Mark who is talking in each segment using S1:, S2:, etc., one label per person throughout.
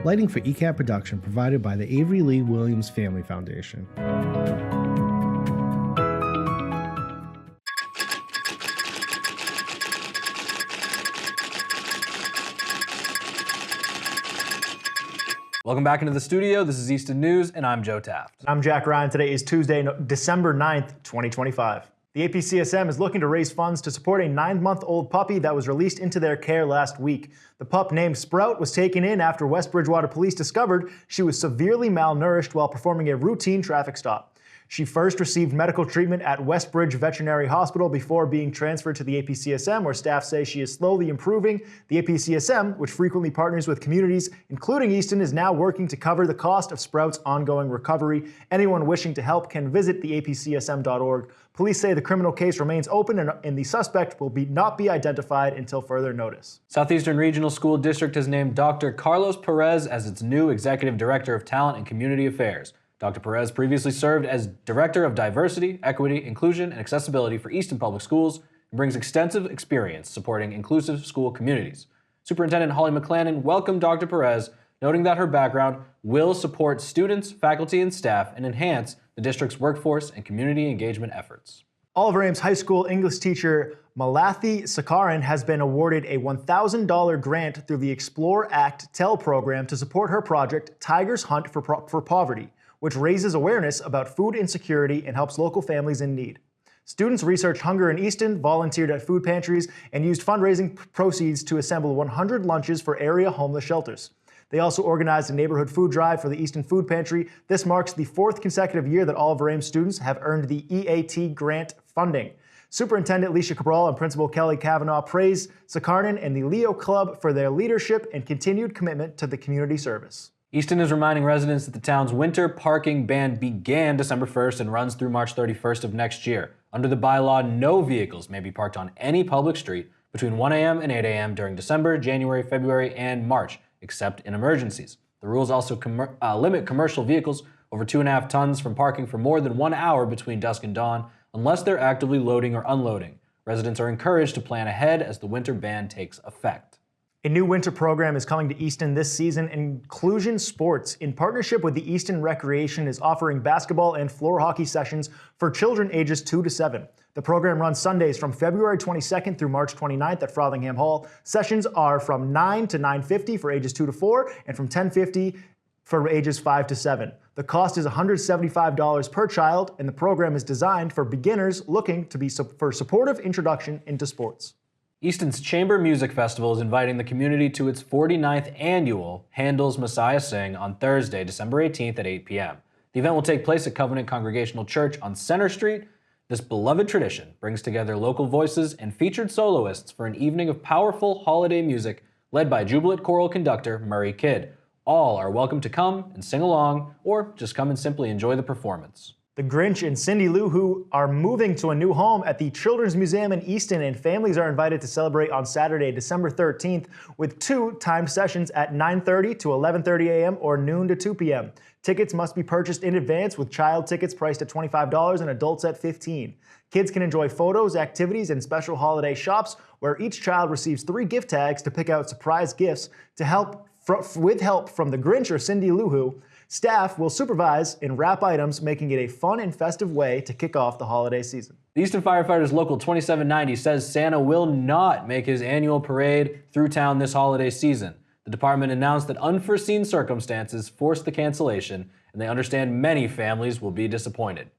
S1: Lighting for ECAT production provided by the Avery Lee Williams Family Foundation.
S2: Welcome back into the studio. This is Easton News, and I'm Joe Taft.
S3: I'm Jack Ryan. Today is Tuesday, December 9th, 2025. The APCSM is looking to raise funds to support a 9-month-old puppy that was released into their care last week. The pup named Sprout was taken in after West Bridgewater police discovered she was severely malnourished while performing a routine traffic stop. She first received medical treatment at Westbridge Veterinary Hospital before being transferred to the APCSM, where staff say she is slowly improving. The APCSM, which frequently partners with communities, including Easton, is now working to cover the cost of Sprout's ongoing recovery. Anyone wishing to help can visit theapcsm.org. Police say the criminal case remains open and the suspect will not be identified until further notice.
S2: Southeastern Regional School District has named Dr. Carlos Perez as its new Executive Director of Talent and Community Affairs. Dr. Perez previously served as Director of Diversity, Equity, Inclusion, and Accessibility for Easton Public Schools and brings extensive experience supporting inclusive school communities. Superintendent Holly McClannon welcomed Dr. Perez, noting that her background will support students, faculty, and staff and enhance the district's workforce and community engagement efforts.
S3: Oliver Ames High School English teacher Malathi Sakaran has been awarded a $1,000 grant through the Explore Act TEL program to support her project Tigers Hunt for Poverty, which raises awareness about food insecurity and helps local families in need. Students researched hunger in Easton, volunteered at food pantries, and used fundraising proceeds to assemble 100 lunches for area homeless shelters. They also organized a neighborhood food drive for the Easton Food Pantry. This marks the 4th consecutive year that Oliver Ames students have earned the EAT grant funding. Superintendent Alicia Cabral and Principal Kelly Kavanaugh praised Sakarnan and the Leo Club for their leadership and continued commitment to the community service.
S2: Easton is reminding residents that the town's winter parking ban began December 1st and runs through March 31st of next year. Under the bylaw, no vehicles may be parked on any public street between 1 a.m. and 8 a.m. during December, January, February, and March, except in emergencies. The rules also limit commercial vehicles over 2.5 tons from parking for more than 1 hour between dusk and dawn, unless they're actively loading or unloading. Residents are encouraged to plan ahead as the winter ban takes effect.
S3: A new winter program is coming to Easton this season. Inclusion Sports, in partnership with the Easton Recreation, is offering basketball and floor hockey sessions for children ages 2 to 7. The program runs Sundays from February 22nd through March 29th at Frothingham Hall. Sessions are from 9 to 9:50 for ages 2 to 4 and from 10:50 for ages 5 to 7. The cost is $175 per child, and the program is designed for beginners looking to be for supportive introduction into sports.
S2: Easton's Chamber Music Festival is inviting the community to its 49th annual Handel's Messiah Sing on Thursday, December 18th at 8 p.m. The event will take place at Covenant Congregational Church on Center Street. This beloved tradition brings together local voices and featured soloists for an evening of powerful holiday music led by Jubilant choral conductor Murray Kidd. All are welcome to come and sing along, or just come and simply enjoy the performance.
S3: The Grinch and Cindy Lou Who are moving to a new home at the Children's Museum in Easton, and families are invited to celebrate on Saturday, December 13th, with 2 timed sessions at 9:30 to 11:30 a.m. or noon to 2 p.m. Tickets must be purchased in advance, with child tickets priced at $25 and adults at $15. Kids can enjoy photos, activities, and special holiday shops, where each child receives 3 gift tags to pick out surprise gifts with help from the Grinch or Cindy Lou Who. Staff will supervise and wrap items, making it a fun and festive way to kick off the holiday season.
S2: The Easton Firefighters Local 2790 says Santa will not make his annual parade through town this holiday season. The department announced that unforeseen circumstances forced the cancellation, and they understand many families will be disappointed.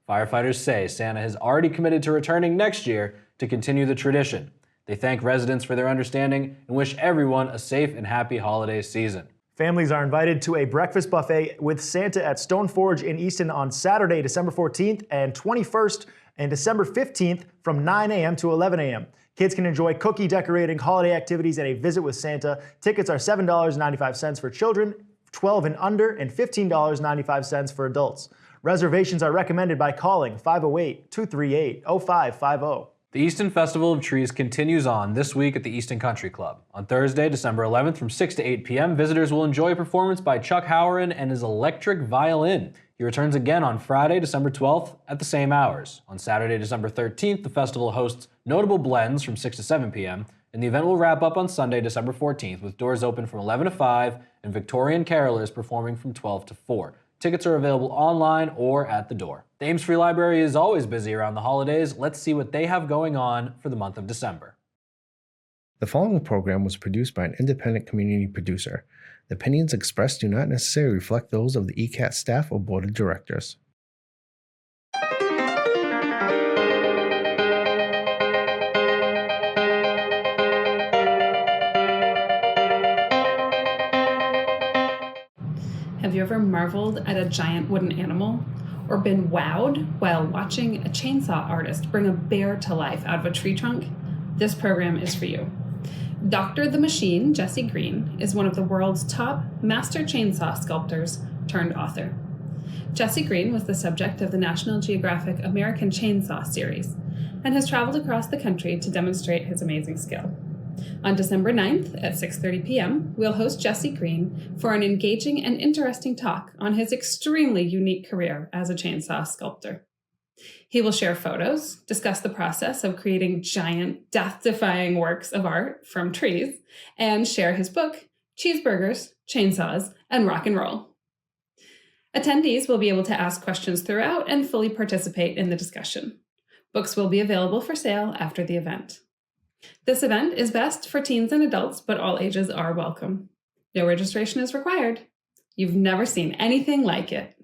S2: Firefighters say Santa has already committed to returning next year to continue the tradition. They thank residents for their understanding and wish everyone a safe and happy holiday season.
S3: Families are invited to a breakfast buffet with Santa at Stone Forge in Easton on Saturday, December 14th and 21st, and December 15th from 9 a.m. to 11 a.m. Kids can enjoy cookie decorating, holiday activities, and a visit with Santa. Tickets are $7.95 for children, 12 and under, and $15.95 for adults. Reservations are recommended by calling 508-238-0550.
S2: The Easton Festival of Trees continues on this week at the Easton Country Club. On Thursday, December 11th from 6 to 8 p.m., visitors will enjoy a performance by Chuck Howard and his electric violin. He returns again on Friday, December 12th at the same hours. On Saturday, December 13th, the festival hosts notable blends from 6 to 7 p.m. and the event will wrap up on Sunday, December 14th, with doors open from 11 to 5 and Victorian carolers performing from 12 to 4. Tickets are available online or at the door. The Ames Free Library is always busy around the holidays. Let's see what they have going on for the month of December.
S1: The following program was produced by an independent community producer. The opinions expressed do not necessarily reflect those of the ECAT staff or board of directors.
S4: Have you ever marveled at a giant wooden animal? Or been wowed while watching a chainsaw artist bring a bear to life out of a tree trunk? This program is for you. Dr. the Machine, Jesse Green, is one of the world's top master chainsaw sculptors turned author. Jesse Green was the subject of the National Geographic American Chainsaw series and has traveled across the country to demonstrate his amazing skill. On December 9th at 6:30 p.m., we'll host Jesse Green for an engaging and interesting talk on his extremely unique career as a chainsaw sculptor. He will share photos, discuss the process of creating giant, death-defying works of art from trees, and share his book, Cheeseburgers, Chainsaws, and Rock and Roll. Attendees will be able to ask questions throughout and fully participate in the discussion. Books will be available for sale after the event. This event is best for teens and adults, but all ages are welcome. No registration is required. You've never seen anything like it.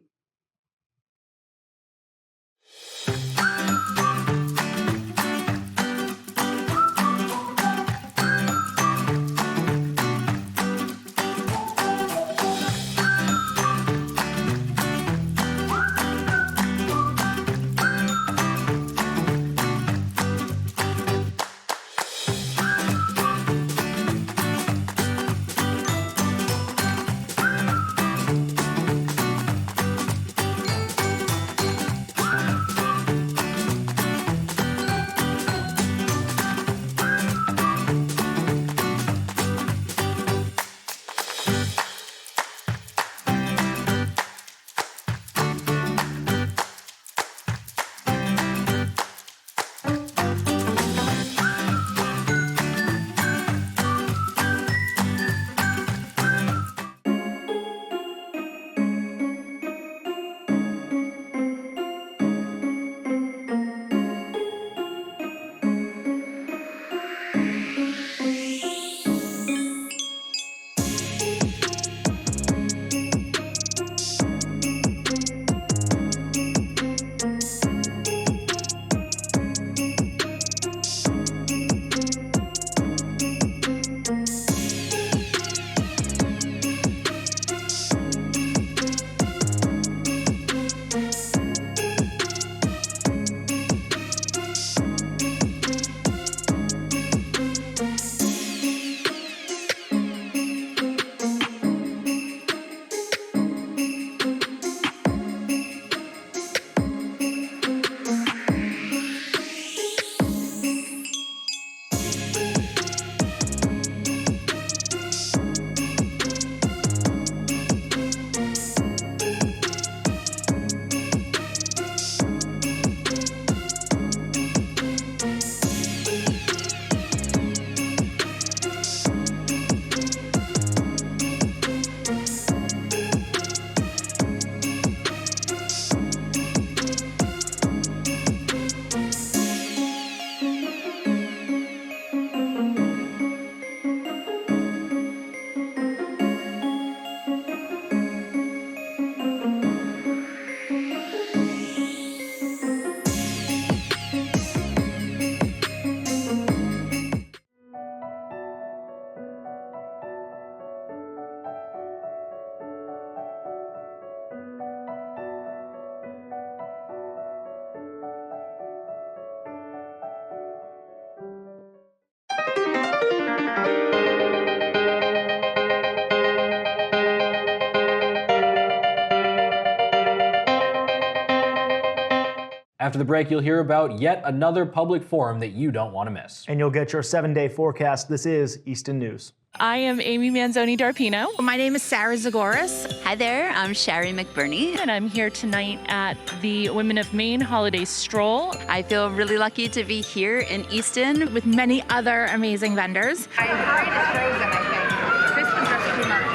S2: After the break, you'll hear about yet another public forum that you don't want to miss.
S3: And you'll get your 7-day forecast. This is Easton News.
S5: I am Amy Manzoni-Darpino.
S6: My name is Sarah Zagoras.
S7: Hi there, I'm Shari McBurney.
S5: And I'm here tonight at the Women of Maine Holiday Stroll.
S7: I feel really lucky to be here in Easton
S6: With many other amazing vendors.
S8: I heard it's frozen, I think. This one just came out.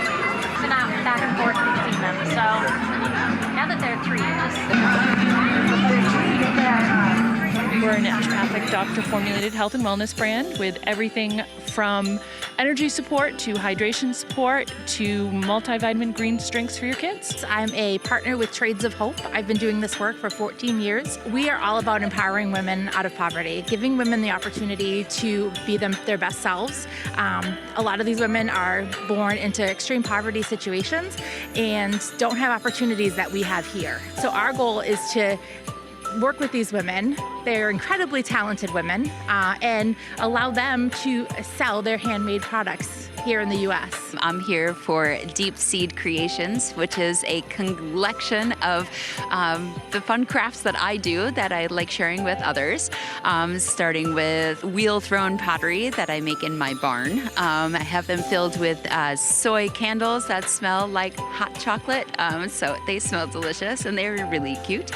S8: Been out back and forth between them, so now that they're three,
S5: We're an naturopathic doctor-formulated health and wellness brand with everything from energy support to hydration support to multivitamin green drinks for your kids.
S6: I'm a partner with Trades of Hope. I've been doing this work for 14 years. We are all about empowering women out of poverty, giving women the opportunity to be their best selves. A lot of these women are born into extreme poverty situations and don't have opportunities that we have here. So our goal is to work with these women. They're incredibly talented women, and allow them to sell their handmade products here in the U.S.
S7: I'm here for Deep Seed Creations, which is a collection of the fun crafts that I do that I like sharing with others, starting with wheel-thrown pottery that I make in my barn. I have them filled with soy candles that smell like hot chocolate, so they smell delicious and they're really cute.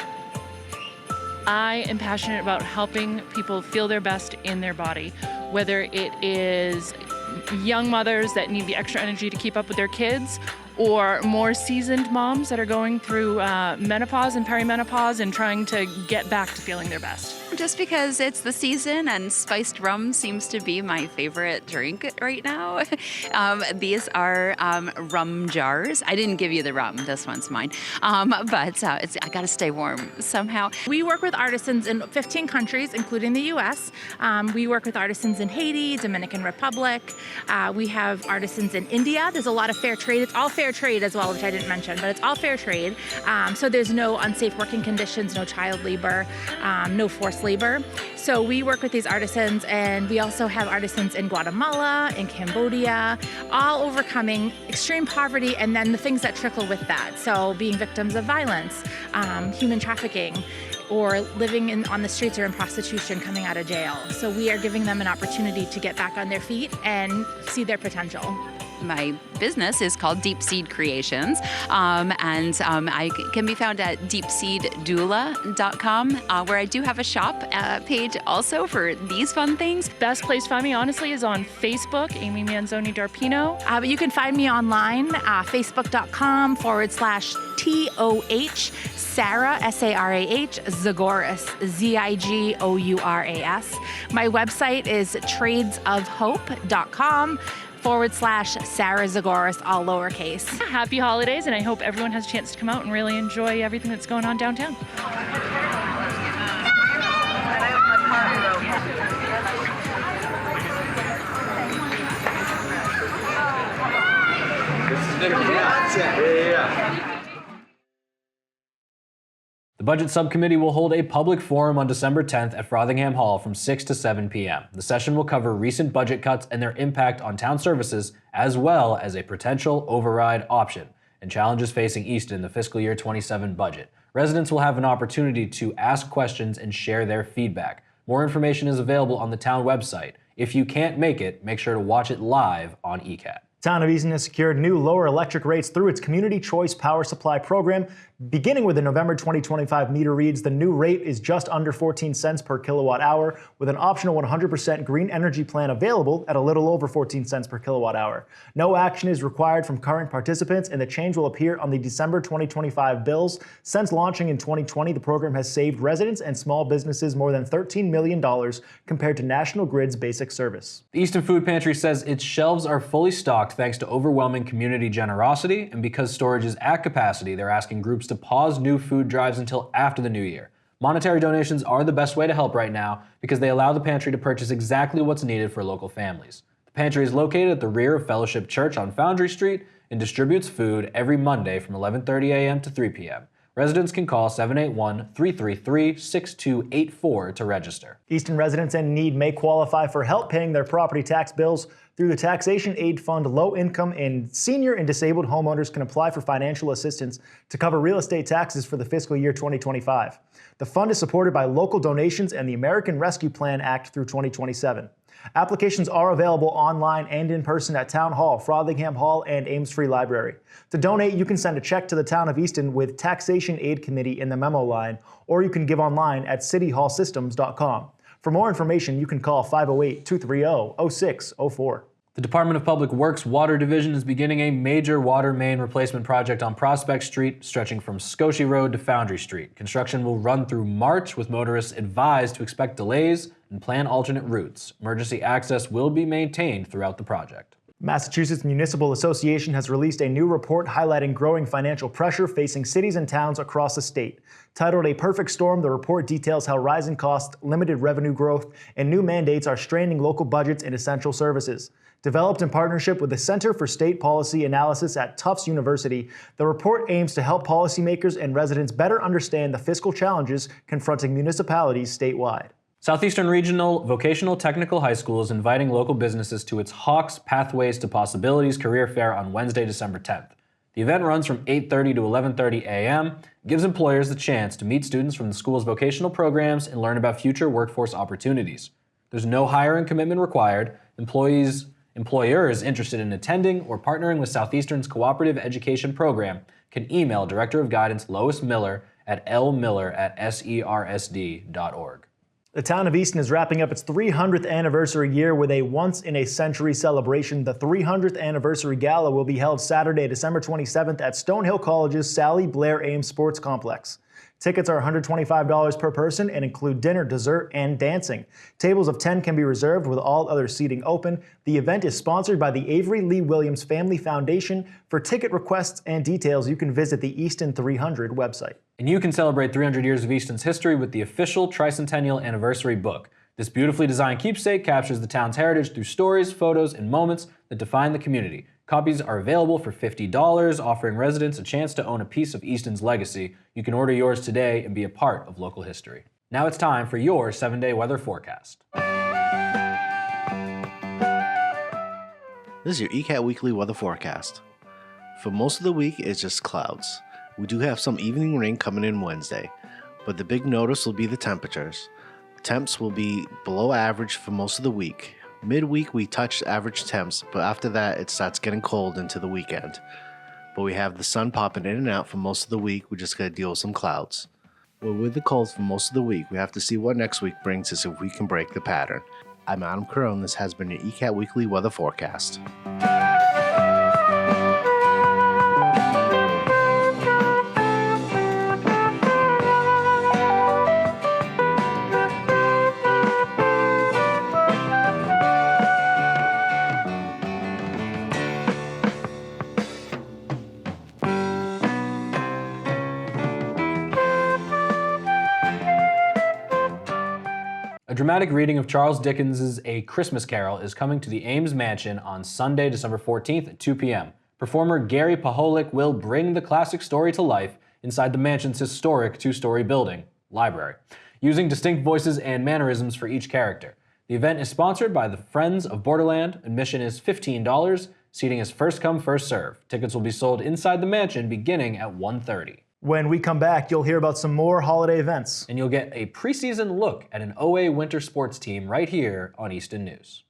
S5: I am passionate about helping people feel their best in their body, whether it is young mothers that need the extra energy to keep up with their kids, or more seasoned moms that are going through menopause and perimenopause and trying to get back to feeling their best.
S7: Just because it's the season and spiced rum seems to be my favorite drink right now. These are rum jars. I didn't give you the rum, this one's mine. But I gotta stay warm somehow.
S6: We work with artisans in 15 countries, including the U.S. We work with artisans in Haiti, Dominican Republic. We have artisans in India. There's a lot of fair trade. It's all fair trade as well, which I didn't mention, but it's all fair trade. So there's no unsafe working conditions, no child labor, no forced labor. So we work with these artisans, and we also have artisans in Guatemala, in Cambodia, all overcoming extreme poverty and then the things that trickle with that. So being victims of violence, human trafficking, or living on the streets or in prostitution coming out of jail. So we are giving them an opportunity to get back on their feet and see their potential.
S7: My business is called Deep Seed Creations, and I can be found at deepseeddoula.com, where I do have a shop page also for these fun things.
S5: Best place to find me, honestly, is on Facebook, Amy Manzoni-Darpino.
S6: But you can find me online, facebook.com/TOH Sarah, SARAH, Zagoras, ZIGOURAS. My website is tradesofhope.com/Sarah Zagoras, all lowercase.
S5: Happy holidays, and I hope everyone has a chance to come out and really enjoy everything that's going on downtown.
S2: The Budget Subcommittee will hold a public forum on December 10th at Frothingham Hall from 6 to 7 p.m. The session will cover recent budget cuts and their impact on town services, as well as a potential override option and challenges facing Easton in the fiscal year 27 budget. Residents will have an opportunity to ask questions and share their feedback. More information is available on the town website. If you can't make it, make sure to watch it live on ECAT.
S3: Town of Easton has secured new lower electric rates through its Community Choice Power Supply program. Beginning with the November 2025 meter reads, the new rate is just under 14 cents per kilowatt hour, with an optional 100% green energy plan available at a little over 14 cents per kilowatt hour. No action is required from current participants, and the change will appear on the December 2025 bills. Since launching in 2020, the program has saved residents and small businesses more than $13 million compared to National Grid's basic service.
S2: The Easton Food Pantry says its shelves are fully stocked thanks to overwhelming community generosity, and because storage is at capacity, they're asking groups to pause new food drives until after the new year. Monetary donations are the best way to help right now because they allow the pantry to purchase exactly what's needed for local families. The pantry is located at the rear of Fellowship Church on Foundry Street and distributes food every Monday from 11:30 a.m. to 3 p.m. Residents can call 781-333-6284 to register.
S3: Easton residents in need may qualify for help paying their property tax bills through the Taxation Aid Fund. Low-income and senior and disabled homeowners can apply for financial assistance to cover real estate taxes for the fiscal year 2025. The fund is supported by local donations and the American Rescue Plan Act through 2027. Applications are available online and in person at Town Hall, Frothingham Hall, and Ames Free Library. To donate, you can send a check to the Town of Easton with Taxation Aid Committee in the memo line, or you can give online at cityhallsystems.com. For more information, you can call 508-230-0604.
S2: The Department of Public Works Water Division is beginning a major water main replacement project on Prospect Street, stretching from Scotia Road to Foundry Street. Construction will run through March, with motorists advised to expect delays and plan alternate routes. Emergency access will be maintained throughout the project.
S3: Massachusetts Municipal Association has released a new report highlighting growing financial pressure facing cities and towns across the state. Titled A Perfect Storm, the report details how rising costs, limited revenue growth, and new mandates are straining local budgets and essential services. Developed in partnership with the Center for State Policy Analysis at Tufts University, the report aims to help policymakers and residents better understand the fiscal challenges confronting municipalities statewide.
S2: Southeastern Regional Vocational Technical High School is inviting local businesses to its Hawks Pathways to Possibilities career fair on Wednesday, December 10th. The event runs from 8:30 to 11:30 a.m., gives employers the chance to meet students from the school's vocational programs and learn about future workforce opportunities. There's no hiring commitment required. Employers interested in attending or partnering with Southeastern's cooperative education program can email Director of Guidance Lois Miller at lmiller@sersd.org.
S3: The Town of Easton is wrapping up its 300th anniversary year with a once-in-a-century celebration. The 300th Anniversary Gala will be held Saturday, December 27th at Stonehill College's Sally Blair Ames Sports Complex. Tickets are $125 per person and include dinner, dessert, and dancing. Tables of 10 can be reserved with all other seating open. The event is sponsored by the Avery Lee Williams Family Foundation. For ticket requests and details, you can visit the Easton 300 website.
S2: And you can celebrate 300 years of Easton's history with the official Tricentennial Anniversary book. This beautifully designed keepsake captures the town's heritage through stories, photos, and moments that define the community. Copies are available for $50, offering residents a chance to own a piece of Easton's legacy. You can order yours today and be a part of local history. Now it's time for your 7-day weather forecast.
S9: This is your ECAT Weekly Weather Forecast. For most of the week, it's just clouds. We do have some evening rain coming in Wednesday, but the big notice will be the temperatures. Temps will be below average for most of the week. Midweek we touch average temps, but after that it starts getting cold into the weekend. But we have the sun popping in and out for most of the week. We just gotta deal with some clouds. Well, with the cold for most of the week, we have to see what next week brings us if we can break the pattern. I'm Adam Carreiro, and this has been your ECAT Weekly Weather Forecast.
S2: A dramatic reading of Charles Dickens' A Christmas Carol is coming to the Ames Mansion on Sunday, December 14th at 2 p.m. Performer Gary Paholic will bring the classic story to life inside the mansion's historic two-story building, library, using distinct voices and mannerisms for each character. The event is sponsored by the Friends of Borderland. Admission is $15. Seating is first come, first serve. Tickets will be sold inside the mansion beginning at 1:30.
S3: When we come back, you'll hear about some more holiday events.
S2: And you'll get a preseason look at an OA winter sports team right here on Easton News.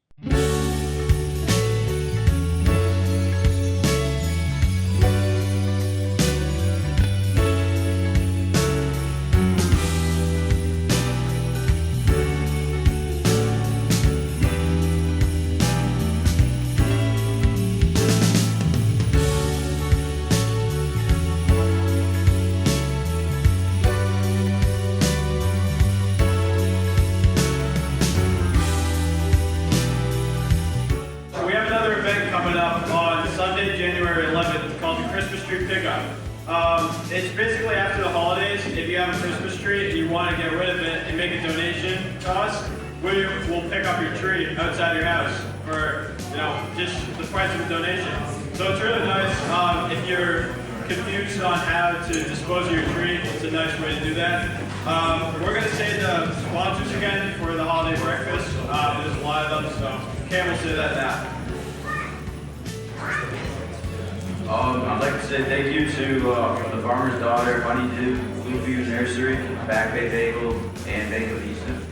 S10: It's basically after the holidays. If you have a Christmas tree and you want to get rid of it and make a donation to us, we'll pick up your tree outside your house for just the price of a donation. So it's really nice if you're confused on how to dispose of your tree, it's a nice way to do that. We're going to say the sponsors again for the holiday breakfast. There's a lot of them, so Cam will say that now.
S11: I'd like to say thank you to the Farmer's Daughter, Honeydew, Blueview Nursery, Back Bay Bagel, and Bagel Easton.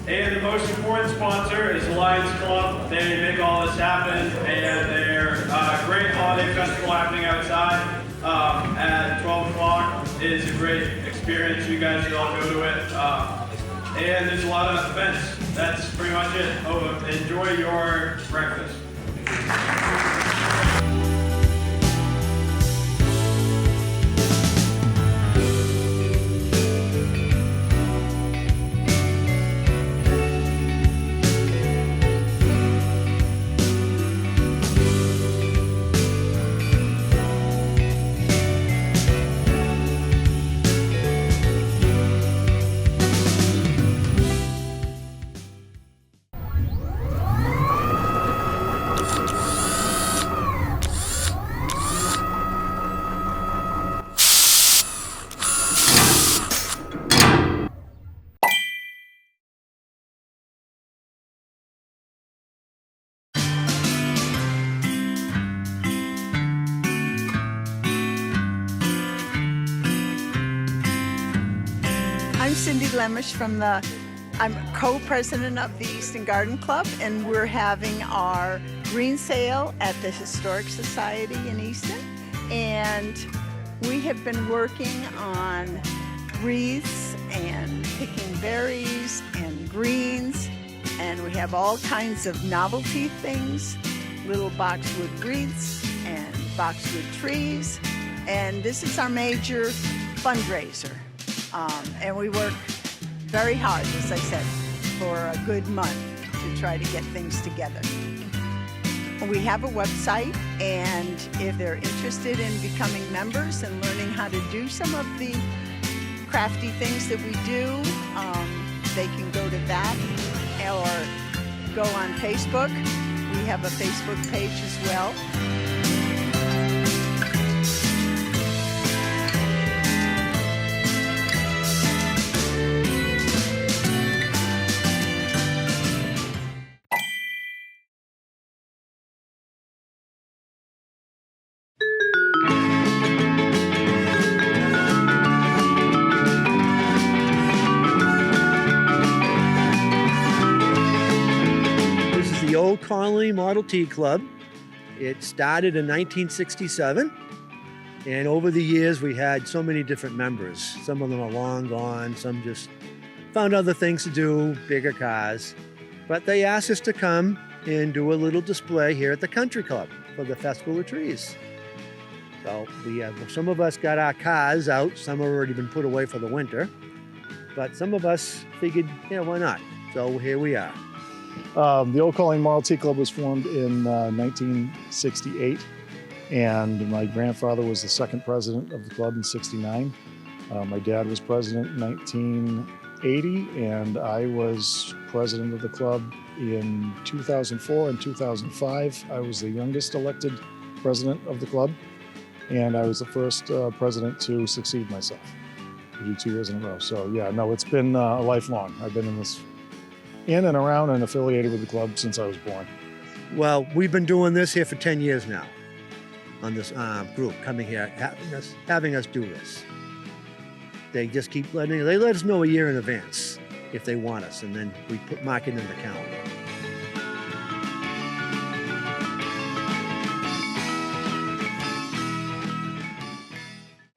S10: And the most important sponsor is the Lions Club. They make all this happen, and they're a great holiday festival happening outside at 12 o'clock. It is a great experience. You guys should all go to it. And there's a lot of events. That's pretty much it. Enjoy your breakfast.
S12: I'm Cindy Lemish I'm co-president of the Easton Garden Club, and we're having our green sale at the Historic Society in Easton. And we have been working on wreaths and picking berries and greens, and we have all kinds of novelty things, little boxwood wreaths and boxwood trees. And this is our major fundraiser. And we work very hard, as I said, for a good month to try to get things together. We have a website, and if they're interested in becoming members and learning how to do some of the crafty things that we do, they can go to that or go on Facebook. We have a Facebook page as well.
S13: Old Colony Model T Club. It started in 1967, and over the years we had so many different members. Some of them are long gone, some just found other things to do, bigger cars. But they asked us to come and do a little display here at the Country Club for the Festival of Trees. So some of us got our cars out, some have already been put away for the winter, but some of us figured, yeah, why not? So here we are.
S14: The Old Colony Model T Club was formed in 1968, and my grandfather was the second president of the club in '69. My dad was president in 1980, and I was president of the club in 2004 and 2005. I was the youngest elected president of the club, and I was the first president to succeed myself. We do 2 years in a row. So yeah, no, it's been lifelong. I've been in and around and affiliated with the club since I was born.
S13: Well, we've been doing this here for 10 years now on this group, coming here, having us do this. They just keep they let us know a year in advance if they want us, and then we mark it in the calendar.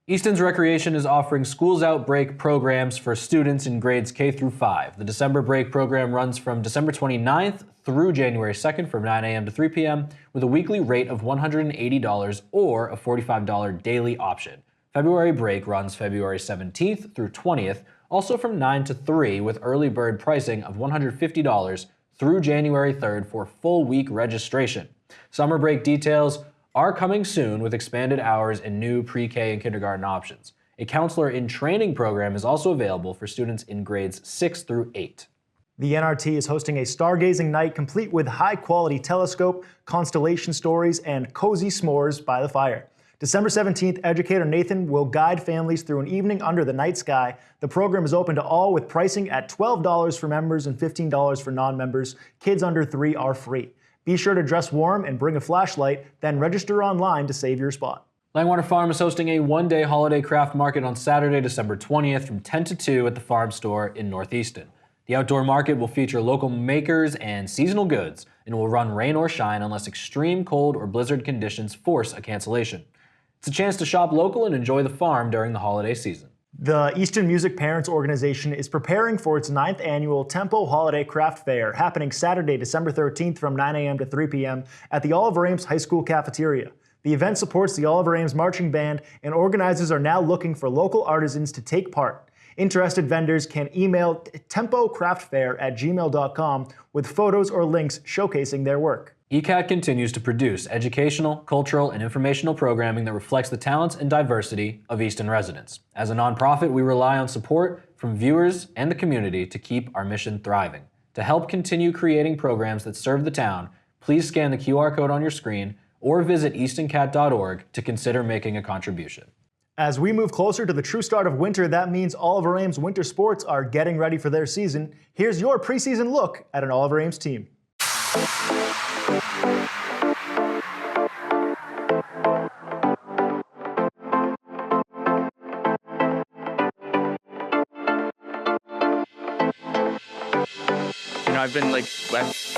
S2: Easton's Recreation is offering Schools Out break programs for students in grades K through 5. The December break program runs from December 29th through January 2nd from 9 a.m. to 3 p.m. with a weekly rate of $180 or a $45 daily option. February break runs February 17th through 20th, also from 9 to 3 with early bird pricing of $150 through January 3rd for full week registration. Summer break details are coming soon with expanded hours and new pre-K and kindergarten options. A counselor in training program is also available for students in grades 6 through 8.
S3: The NRT is hosting a stargazing night complete with high-quality telescope, constellation stories, and cozy s'mores by the fire. December 17th, educator Nathan will guide families through an evening under the night sky. The program is open to all with pricing at $12 for members and $15 for non-members. Kids under 3 are free. Be sure to dress warm and bring a flashlight, then register online to save your spot.
S2: Langwater Farm is hosting a one-day holiday craft market on Saturday, December 20th from 10 to 2 at the farm store in North Easton. The outdoor market will feature local makers and seasonal goods and will run rain or shine unless extreme cold or blizzard conditions force a cancellation. It's a chance to shop local and enjoy the farm during the holiday season.
S3: The Easton Music Parents Organization is preparing for its 9th annual Tempo Holiday Craft Fair, happening Saturday, December 13th from 9 a.m. to 3 p.m. at the Oliver Ames High School cafeteria. The event supports the Oliver Ames Marching Band, and organizers are now looking for local artisans to take part. Interested vendors can email tempocraftfair@gmail.com with photos or links showcasing their work.
S2: ECAT continues to produce educational, cultural, and informational programming that reflects the talents and diversity of Easton residents. As a nonprofit, we rely on support from viewers and the community to keep our mission thriving. To help continue creating programs that serve the town, please scan the QR code on your screen or visit eastoncat.org to consider making a contribution.
S3: As we move closer to the true start of winter, that means Oliver Ames winter sports are getting ready for their season. Here's your preseason look at an Oliver Ames team.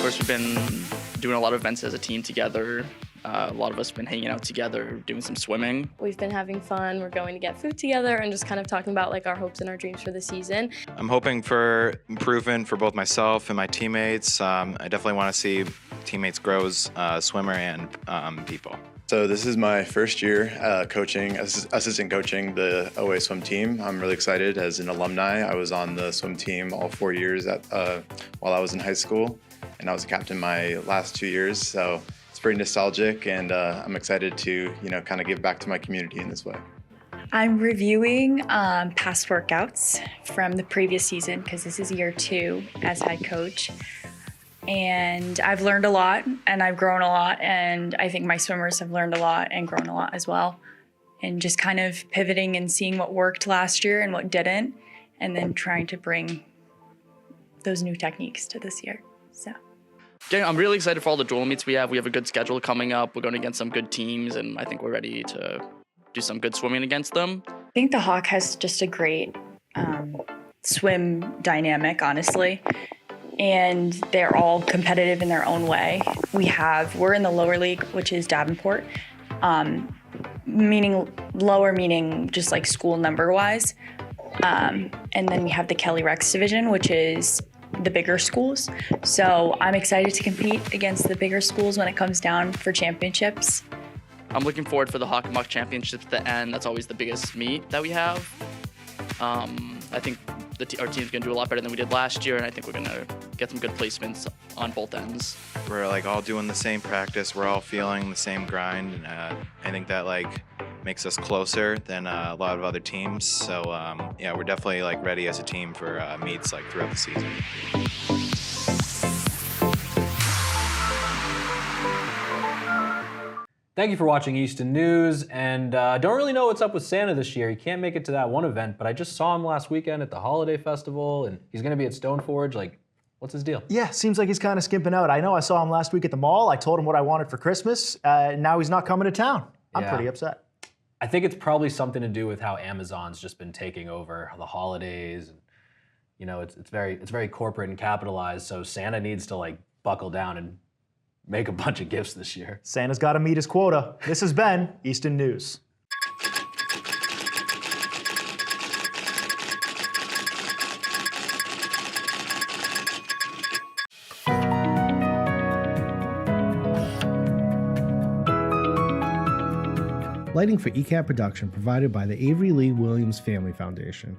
S15: We've been doing a lot of events as a team together. A lot of us have been hanging out together, doing some swimming.
S16: We've been having fun. We're going to get food together and just kind of talking about like our hopes and our dreams for the season.
S17: I'm hoping for improvement for both myself and my teammates. I definitely want to see teammates grow as swimmer and people.
S18: So this is my first year assistant coaching the OA swim team. I'm really excited. As an alumni, I was on the swim team all 4 years while I was in high school, and I was a captain my last 2 years. So it's pretty nostalgic, and I'm excited to kind of give back to my community in this way.
S19: I'm reviewing past workouts from the previous season because this is year 2 as head coach. And I've learned a lot and I've grown a lot, and I think my swimmers have learned a lot and grown a lot as well. And just kind of pivoting and seeing what worked last year and what didn't, and then trying to bring those new techniques to this year. So
S15: I'm really excited for all the dual meets we have. We have a good schedule coming up. We're going against some good teams, and I think we're ready to do some good swimming against them.
S19: I think the Hawk has just a great swim dynamic, honestly. And they're all competitive in their own way. We're in the lower league, which is Davenport, meaning just like school number wise. And then we have the Kelly Rex division, which is the bigger schools. So I'm excited to compete against the bigger schools when it comes down for championships.
S15: I'm looking forward for the Hawk and Muck Championships at the end. That's always the biggest meet that we have. I think our team's going to do a lot better than we did last year, and I think we're going to get some good placements on both ends.
S17: We're all doing the same practice. We're all feeling the same grind, and I think that makes us closer than a lot of other teams. So yeah, we're definitely ready as a team for meets throughout the season.
S2: Thank you for watching Easton News, and don't really know what's up with Santa this year. He can't make it to that one event, but I just saw him last weekend at the Holiday Festival, and he's gonna be at Stoneforge. What's his deal?
S3: Yeah, seems like he's kind of skimping out. I know I saw him last week at the mall. I told him what I wanted for Christmas. Now he's not coming to town. I'm pretty upset.
S2: I think it's probably something to do with how Amazon's just been taking over the holidays. And, it's very corporate and capitalized, so Santa needs to buckle down and make a bunch of gifts this year.
S3: Santa's got to meet his quota. This has been Easton News.
S1: Lighting for ECAT production provided by the Avery Lee Williams Family Foundation.